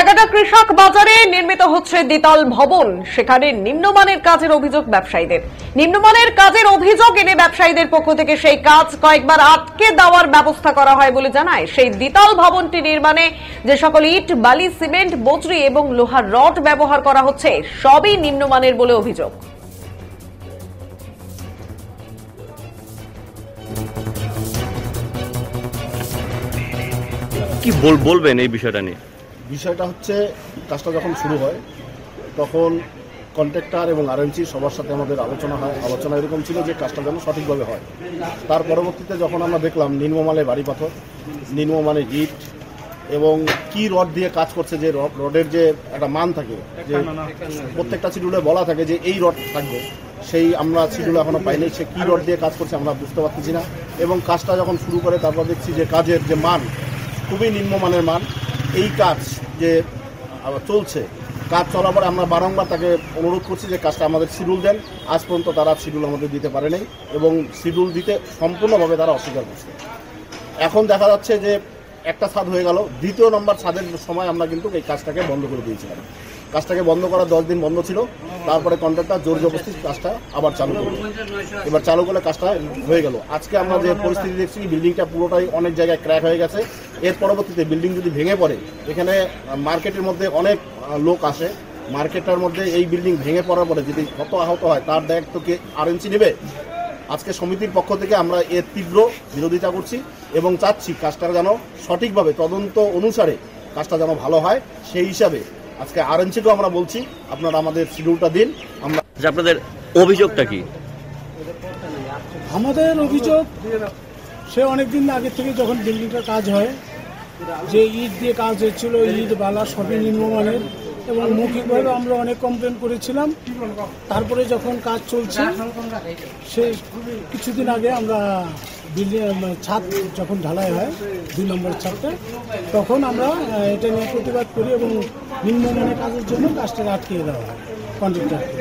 জায়গাটা কৃষক বাজারে নির্মিত হচ্ছে দ্বিতল ভবন, সেখানে নিম্নমানের কাজের অভিযোগ ব্যবসায়ীদের। নিম্নমানের কাজের অভিযোগ এনে ব্যবসায়ীদের পক্ষ থেকে সেই কাজ কয়েকবার আটকে দেওয়ার ব্যবস্থা করা হয় বলে জানায়। সেই দ্বিতল ভবনটি নির্মাণে যে সকল ইট, বালি, সিমেন্ট, বজরি এবং লোহার রড ব্যবহার করা হচ্ছে সবই নিম্নমানের বলে অভিযোগ। কি বলবেন এই বিষয়টা নিয়ে? বিষয়টা হচ্ছে, কাজটা যখন শুরু হয় তখন কন্ট্রাক্টর এবং আরএমসি সবার সাথে আমাদের আলোচনা এরকম ছিল যে কাজটা যেন সঠিকভাবে হয়। তার পরবর্তীতে যখন আমরা দেখলাম নিম্নমানের বাড়ি পাথর, নিম্নমানের ইট এবং কি রড দিয়ে কাজ করছে, যে রডের যে একটা মান থাকে, যে প্রত্যেকটা শিডিউলে বলা থাকে যে এই রড থাকবে, সেই আমরা শিডিউল এখনো পাইনি। সে কি রড দিয়ে কাজ করছে আমরা বুঝতে পারতেছি না। এবং কাজটা যখন শুরু করে তারপর দেখছি যে কাজের যে মান খুবই নিম্নমানের মান। এই কাজ যে চলছে, কাজ চলার পরে আমরা বারংবার তাকে অনুরোধ করছি যে কাজটা আমাদের শিডিউল দেন। আজ পর্যন্ত তারা শিডিউল আমাদের দিতে পারে নাই এবং শিডিউল দিতে সম্পূর্ণভাবে তারা অস্বীকার করছে। এখন দেখা যাচ্ছে যে একটা ছাদ হয়ে গেল, দ্বিতীয় নম্বর ছাদের সময় আমরা কিন্তু এই কাজটাকে বন্ধ করে দিয়েছিলাম। কাজটাকে বন্ধ করার 10 দিন বন্ধ ছিল, তারপরে কন্ট্রাক্টর জোর জবরদস্তি কাজটা আবার চালু করলো। এবার চালু করলে কাজটা হয়ে গেল। আজকে আমরা যে পরিস্থিতি দেখছি, বিল্ডিংটা পুরোটাই অনেক জায়গায় ক্র্যাক হয়ে গেছে। এর পরবর্তীতে বিল্ডিং যদি ভেঙে পড়ে, এখানে মার্কেটের মধ্যে অনেক লোক আসে, মার্কেটের মধ্যে এই বিল্ডিং ভেঙে পড়ার পরে যদি ক্ষত আহত হয় তার দায়িত্ব কে আরএনসি নেবে? আজকে সমিতির পক্ষ থেকে আমরা এর তীব্র বিরোধিতা করছি এবং চাচ্ছি কাজটা যেন সঠিকভাবে তদন্ত অনুসারে কাজটা যেন ভালো হয়। সেই হিসাবে আজকে আরএনসিকেও আমরা বলছি আপনারা আমাদের শিডিউলটা দিন। আমরা আপনাদের অভিযোগটা কি? আমাদের অভিযোগ, সে অনেকদিন আগে থেকে যখন বিল্ডিংটার কাজ হয়, যে ইট দিয়ে কাজ হচ্ছিল, ইট বালা সবই নিম্নমানের, এবং মৌখিকভাবে আমরা অনেক কমপ্লেন করেছিলাম। তারপরে যখন কাজ চলছে, সে কিছুদিন আগে আমরা বিল্ডিং ছাদ যখন ঢালাই হয় 2 নম্বর ছাদটা, তখন আমরা এটা নিয়ে প্রতিবাদ করি এবং নিম্নমানের কাজের জন্য কাজটা আটকে দেওয়া হয় কন্ট্রাক্টরকে।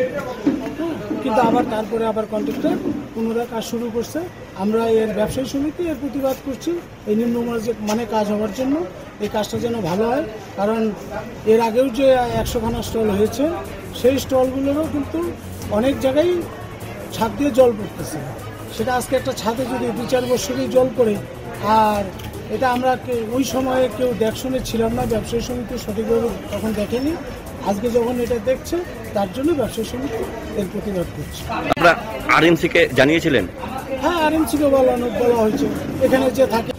কিন্তু তারপরে আবার কন্ট্রাক্টর পুনরায় কাজ শুরু করছে। আমরা এর ব্যবসায়ী সমিতি এর প্রতিবাদ করছি এই নিম্নমানে কাজ হওয়ার জন্য, এই কাজটা যেন ভালো হয়। কারণ এর আগেও যে 100খানা স্টল হয়েছে, সেই স্টলগুলোরও কিন্তু অনেক জায়গায় ছাদ দিয়ে জল পড়তেছে। সেটা আজকে একটা ছাদে যদি 2-4 বছরই জল পড়ে, আর এটা আমরা ওই সময়ে কেউ দেখশুনে ছিলাম না, ব্যবসায়ী সমিতি সঠিকভাবে তখন দেখেনি। আজকে যখন এটা দেখছে, তার জন্য ব্যবসায়ী সমিতি এর প্রতিবাদ করছে। আপনারা আরএনসি কে জানিয়েছিলেন? হ্যাঁ, আরএনসি কে বলা হয়েছে। এখানে যে থাকে